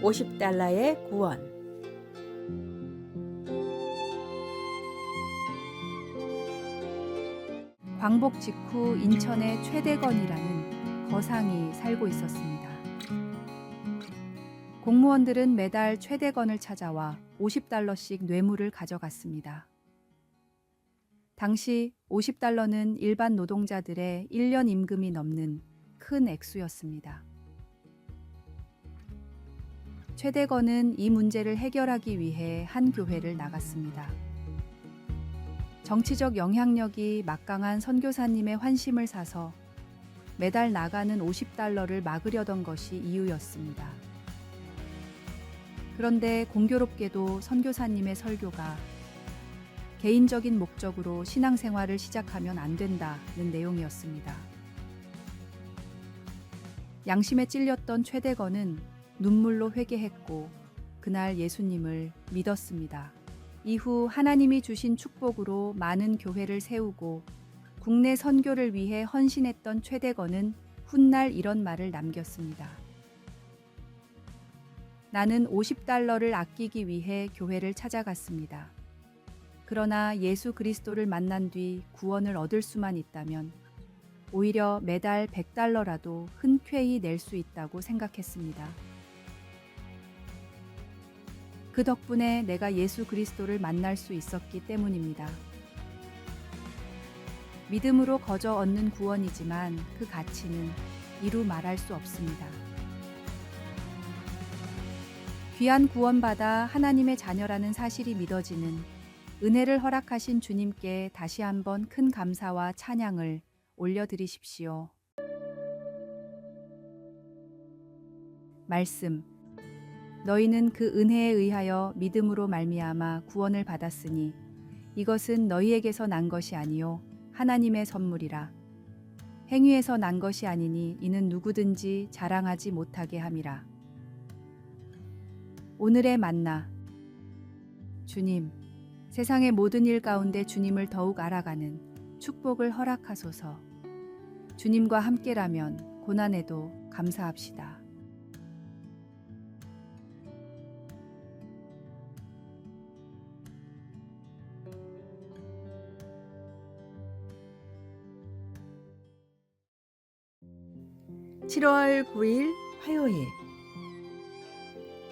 $50의 구원. 광복 직후 인천의 최대건이라는 거상이 살고 있었습니다. 공무원들은 매달 최대건을 찾아와 $50씩 뇌물을 가져갔습니다. 당시 $50는 일반 노동자들의 1년 임금이 넘는 큰 액수였습니다. 최대건은 이 문제를 해결하기 위해 한 교회를 나갔습니다. 정치적 영향력이 막강한 선교사님의 환심을 사서 매달 나가는 $50를 막으려던 것이 이유였습니다. 그런데 공교롭게도 선교사님의 설교가 개인적인 목적으로 신앙생활을 시작하면 안 된다는 내용이었습니다. 양심에 찔렸던 최대건은 눈물로 회개했고 그날 예수님을 믿었습니다. 이후 하나님이 주신 축복으로 많은 교회를 세우고 국내 선교를 위해 헌신했던 최대건은 훗날 이런 말을 남겼습니다. 나는 $50를 아끼기 위해 교회를 찾아갔습니다. 그러나 예수 그리스도를 만난 뒤 구원을 얻을 수만 있다면 오히려 매달 $100라도 흔쾌히 낼 수 있다고 생각했습니다. 그 덕분에 내가 예수 그리스도를 만날 수 있었기 때문입니다. 믿음으로 거저 얻는 구원이지만 그 가치는 이루 말할 수 없습니다. 귀한 구원받아 하나님의 자녀라는 사실이 믿어지는 은혜를 허락하신 주님께 다시 한번 큰 감사와 찬양을 올려드리십시오. 말씀. 너희는 그 은혜에 의하여 믿음으로 말미암아 구원을 받았으니 이것은 너희에게서 난 것이 아니요 하나님의 선물이라. 행위에서 난 것이 아니니 이는 누구든지 자랑하지 못하게 함이라. 오늘의 만나. 주님, 세상의 모든 일 가운데 주님을 더욱 알아가는 축복을 허락하소서. 주님과 함께라면 고난에도 감사합시다. (7월 9일) 화요일.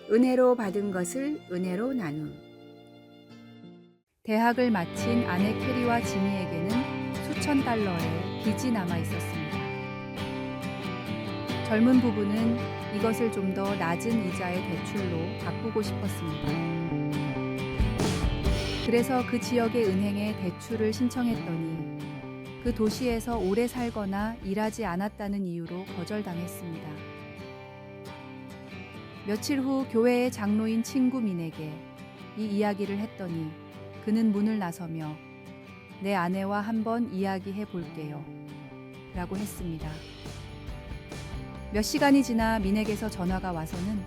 은혜로 받은 것을 은혜로 나눔. 대학을 마친 아내 캐리와 지미에게는 수천 달러의 빚이 남아 있었습니다. 젊은 부부는 이것을 좀 더 낮은 이자의 대출로 바꾸고 싶었습니다. 그래서 그 지역의 은행에 대출을 신청했더니 그 도시에서 오래 살거나 일하지 않았다는 이유로 거절당했습니다. 며칠 후 교회의 장로인 친구 민에게 이 이야기를 했더니 그는 문을 나서며 내 아내와 한번 이야기해 볼게요 라고 했습니다. 몇 시간이 지나 민에게서 전화가 와서는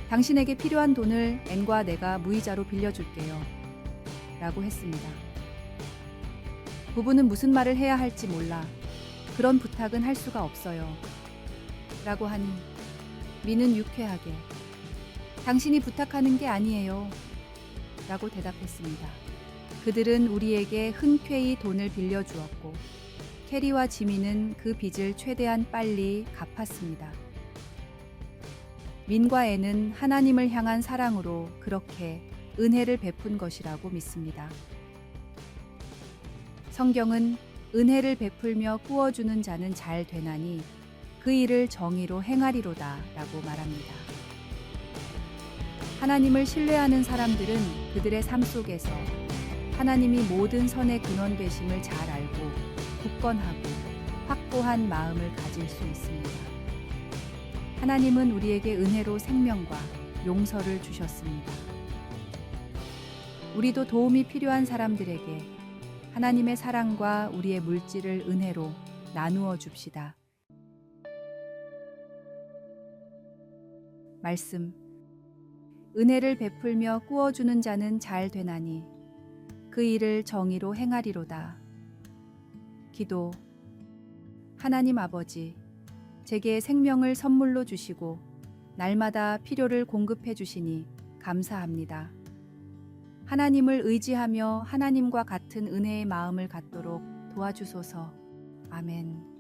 당신에게 필요한 돈을 앤과 내가 무이자로 빌려줄게요 라고 했습니다. 부부는 무슨 말을 해야 할지 몰라 그런 부탁은 할 수가 없어요 라고 하니 민은 유쾌하게 당신이 부탁하는 게 아니에요 라고 대답했습니다. 그들은 우리에게 흔쾌히 돈을 빌려주었고 캐리와 지미는 그 빚을 최대한 빨리 갚았습니다. 민과 앤은 하나님을 향한 사랑으로 그렇게 은혜를 베푼 것이라고 믿습니다. 성경은 은혜를 베풀며 꾸어주는 자는 잘 되나니 그 일을 정의로 행하리로다 라고 말합니다. 하나님을 신뢰하는 사람들은 그들의 삶 속에서 하나님이 모든 선의 근원 되심을 잘 알고 굳건하고 확고한 마음을 가질 수 있습니다. 하나님은 우리에게 은혜로 생명과 용서를 주셨습니다. 우리도 도움이 필요한 사람들에게 하나님의 사랑과 우리의 물질을 은혜로 나누어 줍시다. 말씀. 은혜를 베풀며 꾸어주는 자는 잘 되나니 그 일을 정의로 행하리로다. 기도. 하나님 아버지, 제게 생명을 선물로 주시고 날마다 필요를 공급해 주시니 감사합니다. 하나님을 의지하며 하나님과 같은 은혜의 마음을 갖도록 도와주소서. 아멘.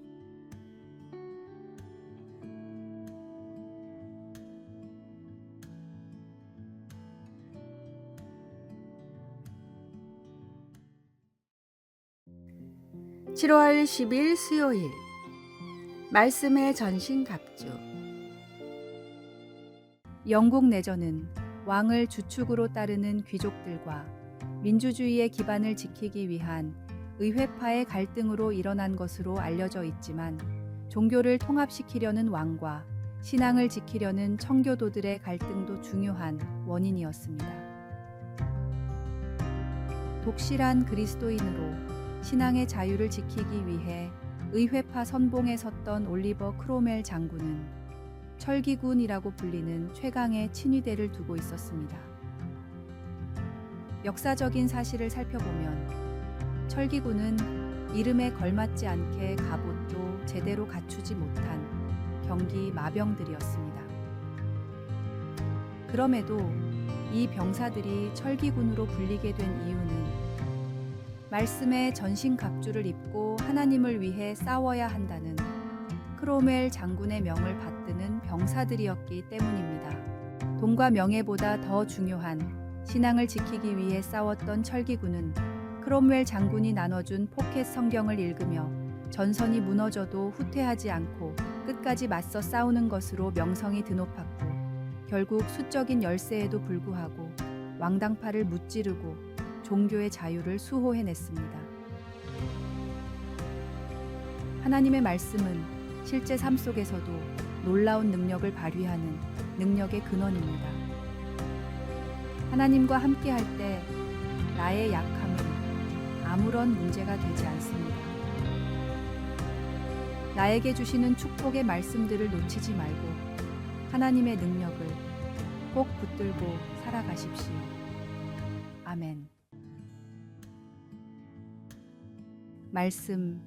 (7월 10일) 수요일 말씀의 전신갑주. 영국 내전은 왕을 주축으로 따르는 귀족들과 민주주의의 기반을 지키기 위한 의회파의 갈등으로 일어난 것으로 알려져 있지만, 종교를 통합시키려는 왕과 신앙을 지키려는 청교도들의 갈등도 중요한 원인이었습니다. 독실한 그리스도인으로 신앙의 자유를 지키기 위해 의회파 선봉에 섰던 올리버 크로멜 장군은 철기군이라고 불리는 최강의 친위대를 두고 있었습니다. 역사적인 사실을 살펴보면 철기군은 이름에 걸맞지 않게 갑옷도 제대로 갖추지 못한 경기 마병들이었습니다. 그럼에도 이 병사들이 철기군으로 불리게 된 이유는 말씀의 전신갑주를 입고 하나님을 위해 싸워야 한다는 크로멜 장군의 명을 받드는 병사들이었기 때문입니다. 돈과 명예보다 더 중요한 신앙을 지키기 위해 싸웠던 철기군은 크롬웰 장군이 나눠준 포켓 성경을 읽으며 전선이 무너져도 후퇴하지 않고 끝까지 맞서 싸우는 것으로 명성이 드높았고, 결국 수적인 열세에도 불구하고 왕당파를 무찌르고 종교의 자유를 수호해냈습니다. 하나님의 말씀은 실제 삶 속에서도 놀라운 능력을 발휘하는 능력의 근원입니다. 하나님과 함께할 때 나의 약함은 아무런 문제가 되지 않습니다. 나에게 주시는 축복의 말씀들을 놓치지 말고 하나님의 능력을 꼭 붙들고 살아가십시오. 아멘. 말씀.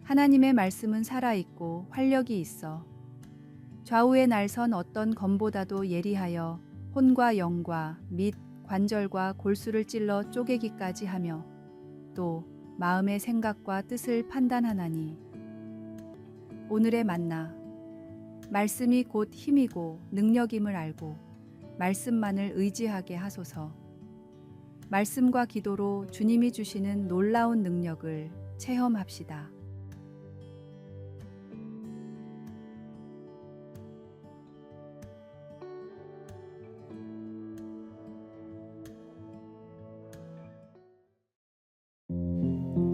하나님의 말씀은 살아있고 활력이 있어 좌우에 날선 어떤 검보다도 예리하여 혼과 영과 및 관절과 골수를 찔러 쪼개기까지 하며 또 마음의 생각과 뜻을 판단하나니. 오늘의 만나. 말씀이 곧 힘이고 능력임을 알고 말씀만을 의지하게 하소서. 말씀과 기도로 주님이 주시는 놀라운 능력을 체험합시다.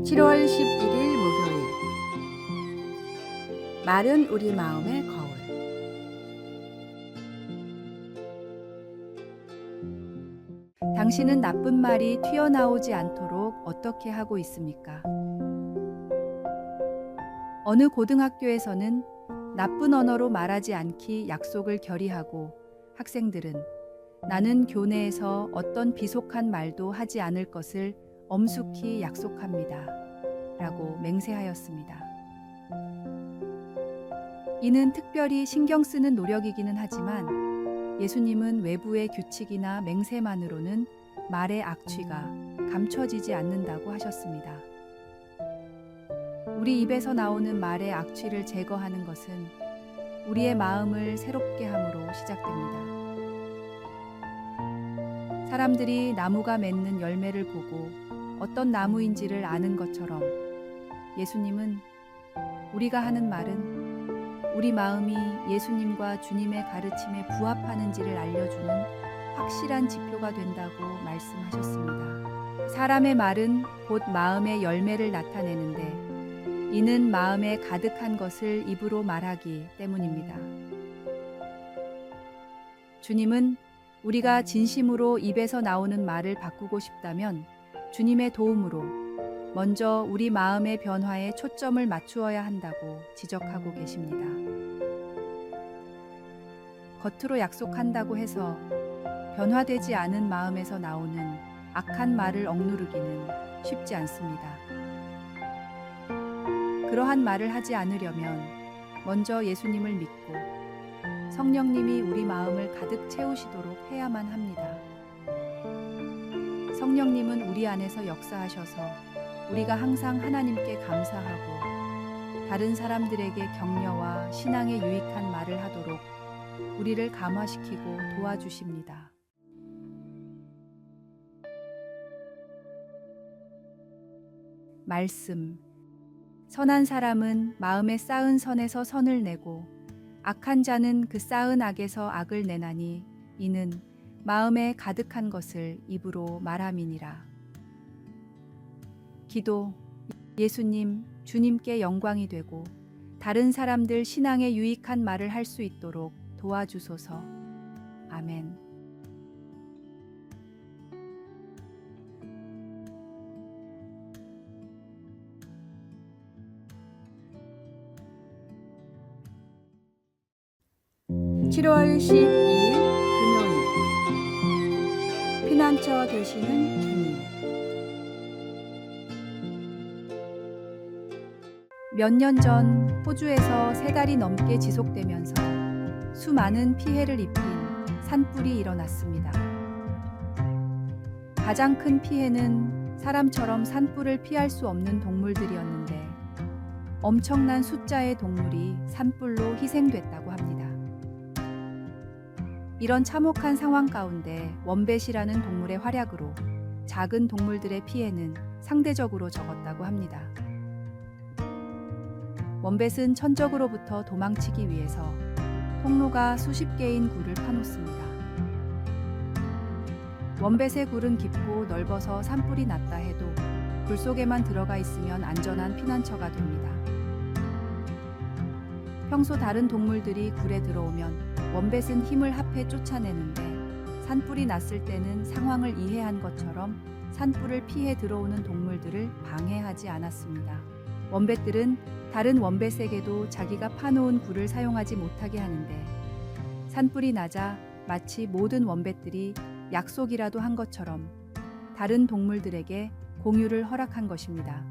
(7월 11일) 목요일. 말은 우리 마음의 거울. 당신은 나쁜 말이 튀어나오지 않도록 어떻게 하고 있습니까? 어느 고등학교에서는 나쁜 언어로 말하지 않기 약속을 결의하고 학생들은 나는 교내에서 어떤 비속한 말도 하지 않을 것을 엄숙히 약속합니다. 라고 맹세하였습니다. 이는 특별히 신경 쓰는 노력이기는 하지만 예수님은 외부의 규칙이나 맹세만으로는 말의 악취가 감춰지지 않는다고 하셨습니다. 우리 입에서 나오는 말의 악취를 제거하는 것은 우리의 마음을 새롭게 함으로 시작됩니다. 사람들이 나무가 맺는 열매를 보고 어떤 나무인지를 아는 것처럼 예수님은 우리가 하는 말은 우리 마음이 예수님과 주님의 가르침에 부합하는지를 알려주는 확실한 지표가 된다고 말씀하셨습니다. 사람의 말은 곧 마음의 열매를 나타내는데 이는 마음에 가득한 것을 입으로 말하기 때문입니다. 주님은 우리가 진심으로 입에서 나오는 말을 바꾸고 싶다면 주님의 도움으로 먼저 우리 마음의 변화에 초점을 맞추어야 한다고 지적하고 계십니다. 겉으로 약속한다고 해서 변화되지 않은 마음에서 나오는 악한 말을 억누르기는 쉽지 않습니다. 그러한 말을 하지 않으려면 먼저 예수님을 믿고 성령님이 우리 마음을 가득 채우시도록 해야만 합니다. 성령님은 우리 안에서 역사하셔서 우리가 항상 하나님께 감사하고 다른 사람들에게 격려와 신앙에 유익한 말을 하도록 우리를 감화시키고 도와주십니다. 말씀. 선한 사람은 마음에 쌓은 선에서 선을 내고 악한 자는 그 쌓은 악에서 악을 내나니 이는 마음에 가득한 것을 입으로 말함이니라. 기도. 예수님, 주님께 영광이 되고 다른 사람들 신앙에 유익한 말을 할 수 있도록 도와주소서. 아멘. (7월 12일) 금요일. 피난처 되시는 주님. 몇 년 전 호주에서 3달이 넘게 지속되면서 수많은 피해를 입힌 산불이 일어났습니다. 가장 큰 피해는 사람처럼 산불을 피할 수 없는 동물들이었는데 엄청난 숫자의 동물이 산불로 희생됐다고 합니다. 이런 참혹한 상황 가운데 원뱃이라는 동물의 활약으로 작은 동물들의 피해는 상대적으로 적었다고 합니다. 원뱃은 천적으로부터 도망치기 위해서 통로가 수십 개인 굴을 파놓습니다. 원뱃의 굴은 깊고 넓어서 산불이 났다 해도 굴 속에만 들어가 있으면 안전한 피난처가 됩니다. 평소 다른 동물들이 굴에 들어오면 원뱃은 힘을 합해 쫓아내는데 산불이 났을 때는 상황을 이해한 것처럼 산불을 피해 들어오는 동물들을 방해하지 않았습니다. 원뱃들은 다른 원뱃에게도 자기가 파놓은 굴을 사용하지 못하게 하는데 산불이 나자 마치 모든 원뱃들이 약속이라도 한 것처럼 다른 동물들에게 공유를 허락한 것입니다.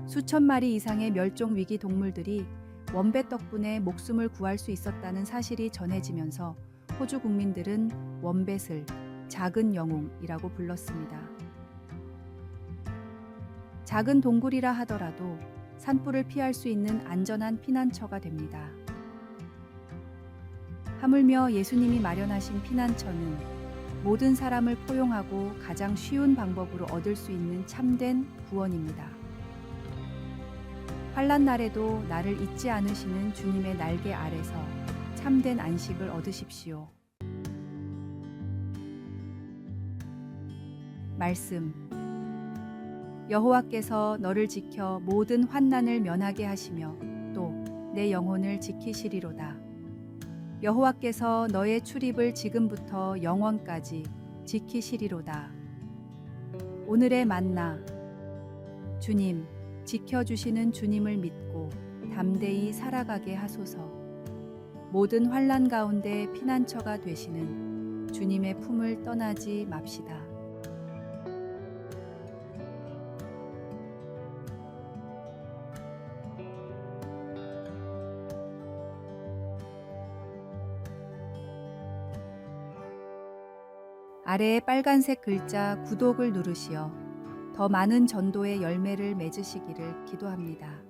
수천 마리 이상의 멸종 위기 동물들이 원뱃 덕분에 목숨을 구할 수 있었다는 사실이 전해지면서 호주 국민들은 원뱃을 작은 영웅이라고 불렀습니다. 작은 동굴이라 하더라도 산불을 피할 수 있는 안전한 피난처가 됩니다. 하물며 예수님이 마련하신 피난처는 모든 사람을 포용하고 가장 쉬운 방법으로 얻을 수 있는 참된 구원입니다. 환난 날에도 나를 잊지 않으시는 주님의 날개 아래서 참된 안식을 얻으십시오. 말씀. 여호와께서 너를 지켜 모든 환난을 면하게 하시며 또 내 영혼을 지키시리로다. 여호와께서 너의 출입을 지금부터 영원까지 지키시리로다. 오늘의 만나. 주님, 지켜주시는 주님을 믿고 담대히 살아가게 하소서. 모든 환난 가운데 피난처가 되시는 주님의 품을 떠나지 맙시다. 아래에 빨간색 글자 구독을 누르시어 더 많은 전도의 열매를 맺으시기를 기도합니다.